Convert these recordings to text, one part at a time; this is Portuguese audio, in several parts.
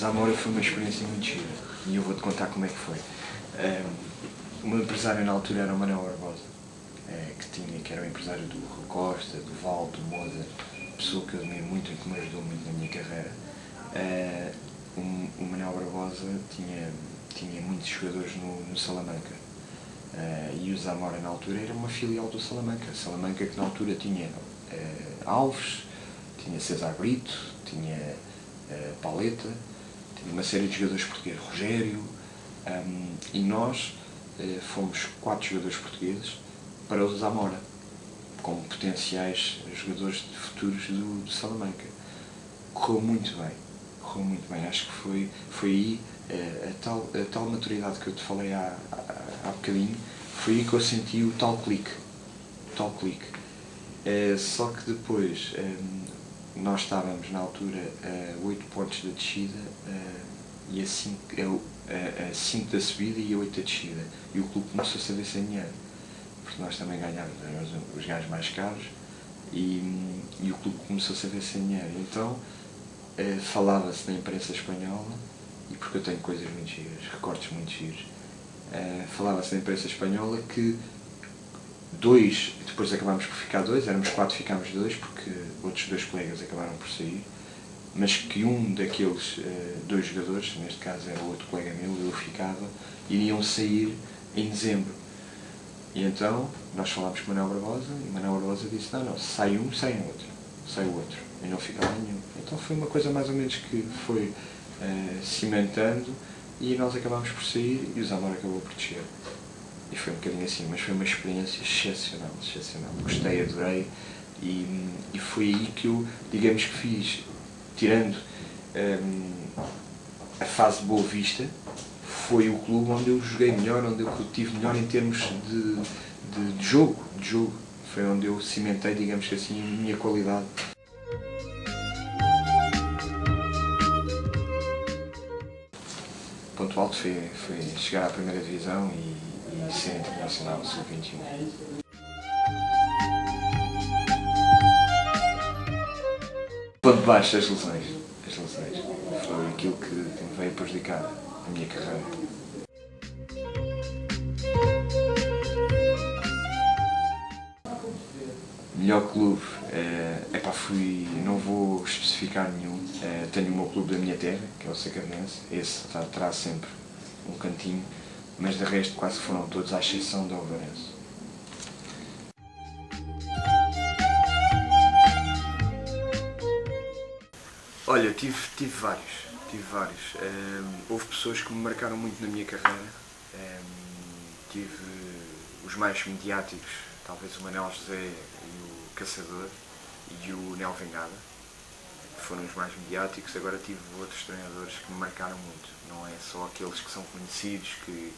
Zamora foi uma experiência muito gira e eu vou-te contar como é que foi. O meu empresário na altura era o Manuel Barbosa, que era o empresário do Rui Costa, do Val, do Moza, pessoa que eu admiro muito e que me ajudou muito na minha carreira. O Manuel Barbosa tinha muitos jogadores no Salamanca. E o Zamora na altura era uma filial do Salamanca. Salamanca que na altura tinha Alves, tinha César Brito, tinha Paleta, tinha uma série de jogadores portugueses, Rogério, e nós fomos 4 jogadores portugueses para o Zamora, como potenciais jogadores futuros do Salamanca. Correu muito bem, acho que foi aí a tal maturidade que eu te falei há bocadinho, foi aí que eu senti o tal clique. Só que depois nós estávamos na altura a 8 pontos da descida e a 5 da subida e a 8 da descida, e o clube começou-se a ver sem dinheiro, porque nós também ganhávamos, éramos os gajos mais caros, e o clube começou-se a ver sem dinheiro. Então falava-se na imprensa espanhola, e porque eu tenho coisas muito giras, recortes muito giros, falava-se na imprensa espanhola que depois acabámos por ficar 2, éramos 4, ficámos 2, porque outros 2 colegas acabaram por sair, mas que um daqueles 2 jogadores, neste caso era outro colega meu, eu ficava, iriam sair em dezembro. E então nós falámos com o Manuel Barbosa, e o Manuel Barbosa disse: não, sai um, sai o outro, e não fica lá nenhum. Então foi uma coisa mais ou menos que foi cimentando, e nós acabámos por sair e o Zamora acabou por descer. E foi um bocadinho assim, mas foi uma experiência excepcional. Gostei, adorei, e foi aí que eu, digamos que fiz, tirando a fase de Boa Vista, foi o clube onde eu joguei melhor, onde eu tive melhor em termos de jogo. Foi onde eu cimentei, digamos que assim, a minha qualidade. O ponto alto foi chegar à primeira divisão e ser internacional sub-21. Ponto baixo, as lesões. Foi aquilo que me veio prejudicar a minha carreira. Melhor clube, não vou especificar nenhum. Tenho o meu clube da minha terra, que é o Sacadenense. Esse terá sempre um cantinho, mas de resto quase foram todos, à exceção do Alvarense. Olha, tive vários. Houve pessoas que me marcaram muito na minha carreira. Tive os mais mediáticos, talvez o Manel José e o Caçador e o Nel Vengada, foram os mais mediáticos. Agora tive outros treinadores que me marcaram muito. Não é só aqueles que são conhecidos, que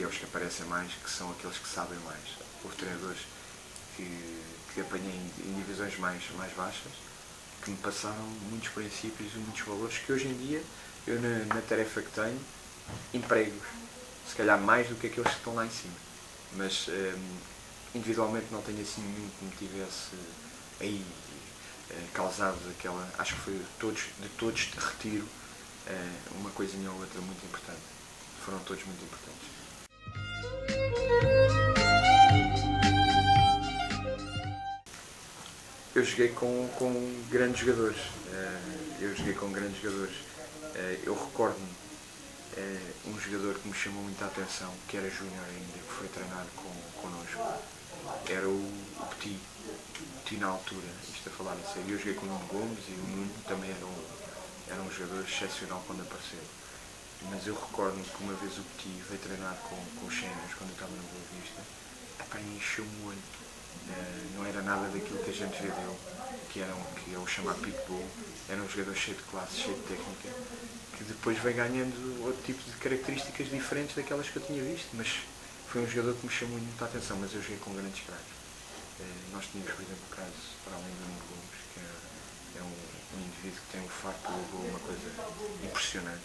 é os que aparecem mais, que são aqueles que sabem mais. Houve treinadores que apanhei em divisões mais baixas, que me passaram muitos princípios e muitos valores que hoje em dia eu, na tarefa que tenho, emprego, se calhar mais do que aqueles que estão lá em cima. Mas individualmente não tenho assim nenhum que me tivesse aí causado aquela. Acho que foi de todos de retiro uma coisinha ou outra muito importante. Foram todos muito importantes. Eu joguei com grandes jogadores. Eu recordo-me um jogador que me chamou muita atenção, que era júnior ainda, que foi treinar connosco. Era o Petit na altura, isto a falar em sério. Eu joguei com o Nuno Gomes, e o Nuno também era um jogador excepcional quando apareceu. Mas eu recordo-me que uma vez o Petit veio treinar com os Xenas, quando eu estava na Boa Vista, e encheu-me o olho. Não era nada daquilo que a gente vê dele, que é o chamar Pitbull. Era um jogador cheio de classe, cheio de técnica, que depois veio ganhando outro tipo de características diferentes daquelas que eu tinha visto, mas foi um jogador que me chamou muita atenção. Mas eu joguei com grandes craques. Nós tínhamos, por exemplo, casos, para além do Nuno Gomes, que é um indivíduo que tem um farto de gol, uma coisa impressionante,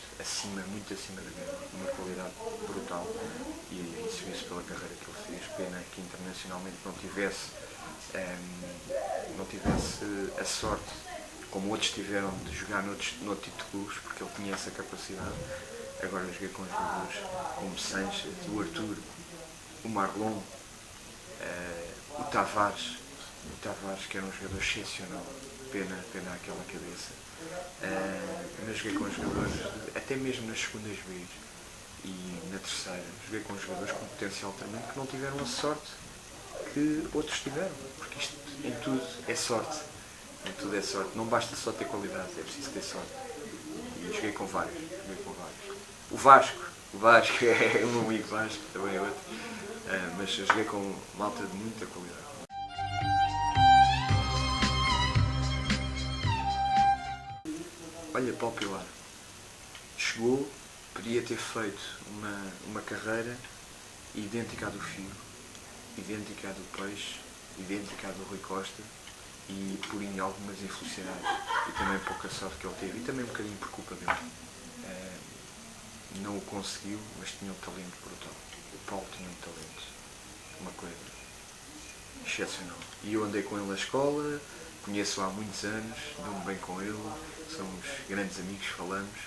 muito acima da média, uma qualidade brutal, e isso vê-se pela carreira que ele fez. Pena que internacionalmente não tivesse a sorte como outros tiveram de jogar noutro tipo de clubes, porque ele tinha essa capacidade. Agora eu joguei com jogadores como Sanches, o Arthur, o Marlon, o Tavares, que era um jogador excepcional, pena aquela cabeça. Mas joguei com jogadores, até mesmo nas segundas vezes e na terceira, joguei com jogadores com potencial tremendo que não tiveram a sorte que outros tiveram, porque isto em tudo é sorte. Em tudo é sorte, não basta só ter qualidade, é preciso ter sorte. E joguei com vários. O Vasco é o meu amigo Vasco, também é outro. Mas eu joguei com malta de muita qualidade. Olha, Paulo Pilar, chegou, podia ter feito uma carreira idêntica à do Figo, idêntica à do Peixe, idêntica à do Rui Costa, e por algumas infelicidades e também pouca sorte que ele teve, e também um bocadinho por culpa dele. Não o conseguiu, mas tinha um talento brutal. O Paulo tinha um talento, uma coisa excepcional. E eu andei com ele na escola, conheço-o há muitos anos, dou-me bem com ele, somos grandes amigos, falamos,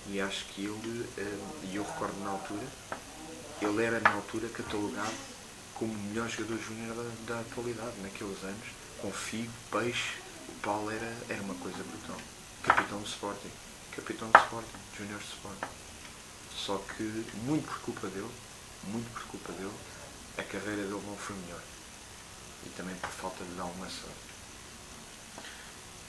e acho que ele, e eu recordo na altura, ele era na altura catalogado como o melhor jogador júnior da atualidade, naqueles anos, com Figo, Peixe. O Paulo era uma coisa brutal. Capitão do Sporting, Júnior Sporting. Só que, muito por culpa dele, a carreira dele não foi melhor. E também por falta de dar uma sorte.